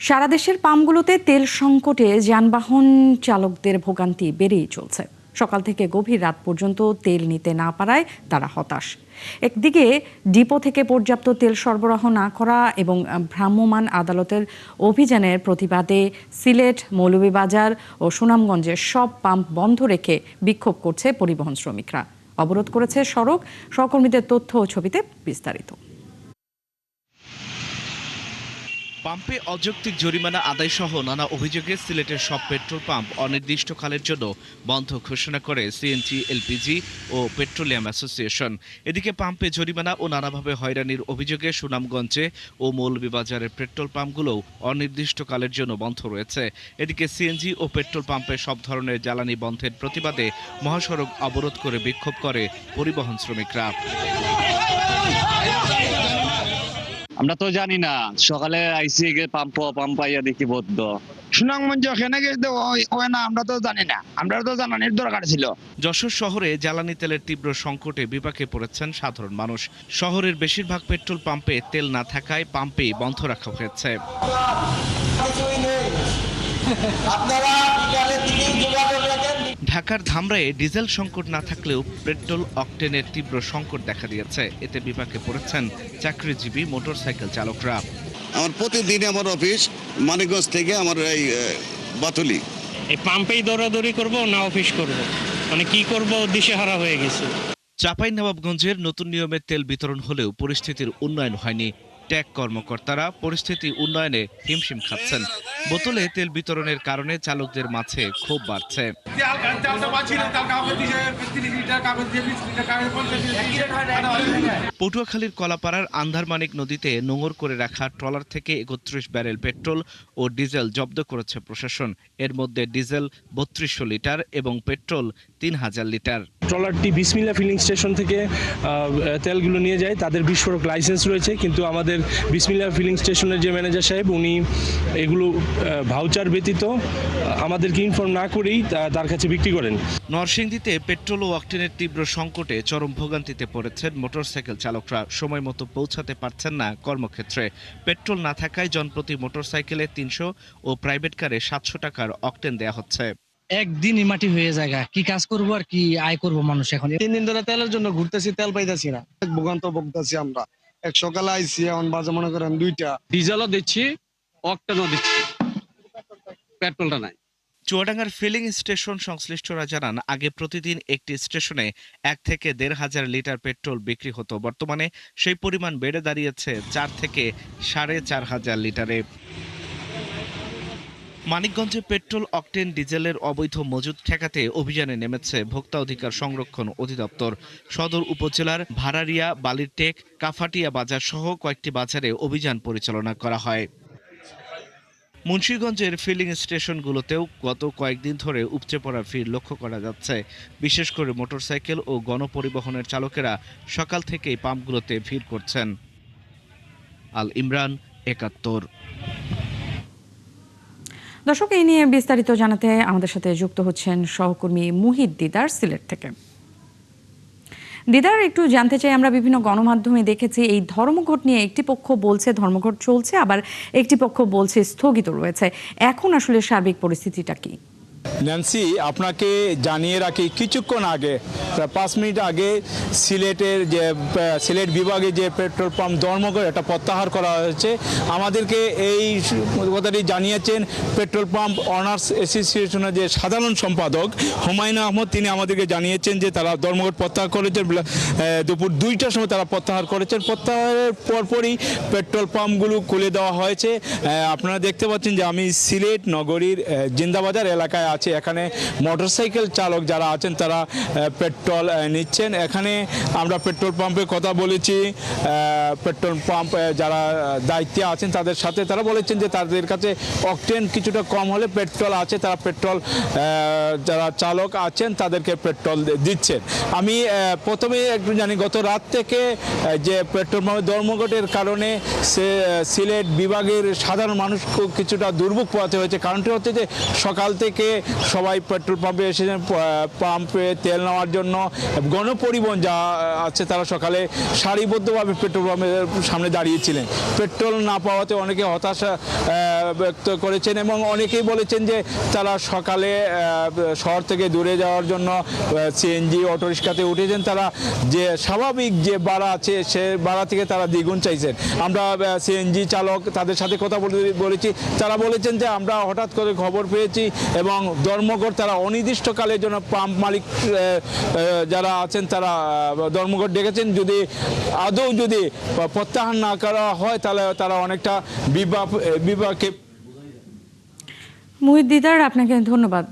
সারা দেশের পাম্পগুলোতে তেল সংকটে যানবাহন চালকদের ভোগান্তি বেড়েই চলছে। সকাল থেকে গভীর রাত পর্যন্ত তেল নিতে না পারায় তারা হতাশ। একদিকে ডিপো থেকে পর্যাপ্ত তেল সরবরাহ না করা এবং ভ্রাম্যমাণ আদালতের অভিযানের প্রতিবাদে সিলেট, মৌলভীবাজার ও সুনামগঞ্জের সব পাম্প বন্ধ রেখে বিক্ষোভ করছে পরিবহন শ্রমিকরা। অবরোধ করেছে সড়ক। সহকর্মীদের তথ্য ও ছবিতে বিস্তারিত। পাম্পে অযৌক্তিক জরিমানা আদায় সহ নানা অভিযোগে সিলেটের সব পেট্রোল পাম্প অনির্দিষ্টকালের জন্য বন্ধ ঘোষণা করে সিএনজি, এলপিজি ও পেট্রোলিয়াম অ্যাসোসিয়েশন। এদিকে পাম্পে জরিমানা ও নানাভাবে হয়রানির অভিযোগে সুনামগঞ্জে ও মৌলভীবাজারের পেট্রোল পাম্পগুলোও অনির্দিষ্টকালের জন্য বন্ধ রয়েছে। এদিকে সিএনজি ও পেট্রোল পাম্পে সব ধরনের জ্বালানি বন্ধের প্রতিবাদে মহাসড়ক অবরোধ করে বিক্ষোভ করে পরিবহন শ্রমিকরা। আমরা তো জানি না, সকালে আইসি পাম্প পাইয়া দেখি বদ্ধ। সুনামগঞ্জ ওখানে গেছে হয় না, আমরা তো জানি না, আমরা তো জানানোর দরকার ছিল। যশোর শহরে জ্বালানি তেলের তীব্র সংকটে বিপাকে পড়েছেন সাধারণ মানুষ। শহরের বেশিরভাগ পেট্রোল পাম্পে তেল না থাকায় পাম্পেই বন্ধ রাখা হয়েছে। ঢাকার ধামরায়ে ডিজেল সংকট না থাকলেও পেট্রোল অকটেনের তীব্র সংকট দেখা দিয়েছে। এতে বিপাকে পড়েছেন চাকরিজীবী মোটরসাইকেল চালকরা। আমার প্রতিদিন আমার অফিস মানিকগঞ্জ থেকে আমার এই বাতুলি। এই পাম্পেই দৌড়াদৌড়ি করব না অফিস করব, মানে কি করব দিশেহারা হয়ে গেছে। চাঁপাইনবাবগঞ্জের নতুন নিয়মে তেল বিতরণ হলেও পরিস্থিতির উন্নয়ন হয়নি। ট্যাগ কর্মকর্তারা পরিস্থিতি উন্নয়নে হিমশিম খাচ্ছেন। বোতলে তেল বিতরণের কারণে চালকদের মাঝে ক্ষোভ বাড়ছে। পটুয়াখালীর কলাপাড়ার আন্ধারমানিক নদীতে নোঙর করে রাখা ট্রলার থেকে ৩১ ব্যারেল পেট্রোল ও ডিজেল জব্দ করেছে প্রশাসন। এর মধ্যে ডিজেল ৩২০০ লিটার এবং পেট্রোল ৩০০০ লিটার। ট্রলারটি বিসমিল্লা ফিলিং স্টেশন থেকে তেলগুলো নিয়ে যায়। তাদের বিস্ফোরক লাইসেন্স রয়েছে, কিন্তু আমাদের বিসমিল্লা ফিলিং স্টেশনের যে ম্যানেজার সাহেব উনি এগুলো ভাউচার ব্যতীত আমাদেরকে ইনফর্ম না করেই তার কাছে বিক্রি করেন। নরসিংদীতে পেট্রোল ও অকটেনের তীব্র সংকটে চরম ভোগান্তিতে পড়েছেন মোটরসাইকেল চালকরা। সময় মতো পৌঁছাতে পারছেন না কর্মক্ষেত্রে। পেট্রোল না থাকায় জনপ্রতি মোটরসাইকেলে ৩০০ ও প্রাইভেট কারে ৭০০ টাকার অকটেন দেয়া হচ্ছে। একদিনই মাটি হয়ে যায়, কি কাজ করবো আর কি আয় করবো মানুষ। এখন 3 দিন ধরে তেলের জন্য ঘুরতেছি, তেল পাইতেছি না, ভোগান্তি আমরা। এক সকালে আইসি, এখন বাজে মনে করেন 2টা। ডিজেলও দিচ্ছি, অকটেনও দিচ্ছি, পেট্রোলটা নাই। চুয়াডাঙ্গার ফিলিং স্টেশন সংশ্লিষ্টরা জানান, আগে প্রতিদিন একটি স্টেশনে ১ থেকে ১,৫০০ লিটার পেট্রোল বিক্রি হতো। বর্তমানে সেই পরিমাণ বেড়ে দাঁড়িয়েছে ৪ থেকে ৪,৫০০ লিটারে। মানিকগঞ্জে পেট্রোল, অকটেন, ডিজেলের অবৈধ মজুদ ঠেকাতে অভিযানে নেমেছে ভোক্তা অধিকার সংরক্ষণ অধিদপ্তর। সদর উপজেলার ভাড়ারিয়া, বালিরটেক, কাফাটিয়া বাজার সহ কয়েকটি বাজারে অভিযান পরিচালনা করা হয়। মুন্সিগঞ্জের ফিলিং স্টেশনগুলোতেও গত কয়েকদিন ধরে উপচে পড়া ভিড় লক্ষ্য করা যাচ্ছে। বিশেষ করে মোটরসাইকেল ও গণপরিবহনের চালকেরা সকাল থেকেই পাম্পগুলোতে ভিড় করছেন। আল ইমরান, ৭১। দর্শক, এই নিয়ে বিস্তারিত জানাতে আমাদের সাথে যুক্ত হচ্ছেন সহকর্মী মুহিত দিদার সিলেট থেকে। দিদার, একটু জানতে চাই, আমরা বিভিন্ন গণমাধ্যমে দেখেছি এই ধর্মঘট নিয়ে একটি পক্ষ বলছে ধর্মঘট চলছে, আবার একটি পক্ষ বলছে স্থগিত রয়েছে। এখন আসলে সার্বিক পরিস্থিতিটা কি? ন্যান্সি, আপনাকে জানিয়ে রাখি, কিছুক্ষণ আগে, প্রায় 5 মিনিট আগে সিলেট বিভাগে যে পেট্রোল পাম্প ধর্মঘট এটা প্রত্যাহার করা হয়েছে। আমাদেরকে এই কথাটি জানিয়েছেন পেট্রোল পাম্প অনার্স অ্যাসোসিয়েশনের যে সাধারণ সম্পাদক হুমায়ুন আহমদ। তিনি আমাদেরকে জানিয়েছেন যে তারা ধর্মঘট প্রত্যাহার করেছেন, দুপুর 2টার সময় তারা প্রত্যাহার করেছেন। প্রত্যাহারের পরপরই পেট্রোল পাম্পগুলো খুলে দেওয়া হয়েছে। আপনারা দেখতে পাচ্ছেন যে আমি সিলেট নগরীর জিন্দাবাজার এলাকায় আছি। এখানে মোটরসাইকেল চালক যারা আছেন তারা পেট্রোল নিচ্ছেন। এখানে আমরা পেট্রোল পাম্পে কথা বলেছি, পেট্রোল পাম্প যারা দায়িত্বে আছেন তাদের সাথে। তারা বলেছেন যে তাদের কাছে অকটেন কিছুটা কম হলে পেট্রোল আছে, তারা পেট্রোল যারা চালক আছেন তাদেরকে পেট্রোল দিচ্ছেন। আমি প্রথমে একটু জানি, গত রাত থেকে যে পেট্রোল পাম্পের ধর্মঘটের কারণে সিলেট বিভাগের সাধারণ মানুষ কিছুটা দুর্ভোগ পোহাতে হয়েছে। কারণটি হচ্ছে যে সকাল থেকে সবাই পেট্রোল পাম্পে এসেছেন পাম্পে তেল নেওয়ার জন্য। গণপরিবহন যা আছে তারা সকালে সারিবদ্ধভাবে পেট্রোল পাম্পের সামনে দাঁড়িয়েছিলেন। পেট্রোল না পাওয়াতে অনেকে হতাশা ব্যক্ত করেছেন এবং অনেকেই বলেছেন যে তারা সকালে শহর থেকে দূরে যাওয়ার জন্য সিএনজি অটোরিক্সাতে উঠেছেন। তারা যে স্বাভাবিক যে ভাড়া আছে সে ভাড়া থেকে তারা দ্বিগুণ চাইছেন। আমরা সিএনজি চালক তাদের সাথে কথা বলেছি, তারা বলেছেন যে আমরা হঠাৎ করে খবর পেয়েছি এবং ধর্মঘট তারা অনির্দিষ্টকালের জন্য পাম্প মালিক যারা আছেন তারা ধর্মঘট ডেকেছেন। যদি আদৌ যদি প্রত্যাহার না করা হয় তাহলে তারা অনেকটা বিভাগে। মুহিত দিদার, আপনাকে ধন্যবাদ।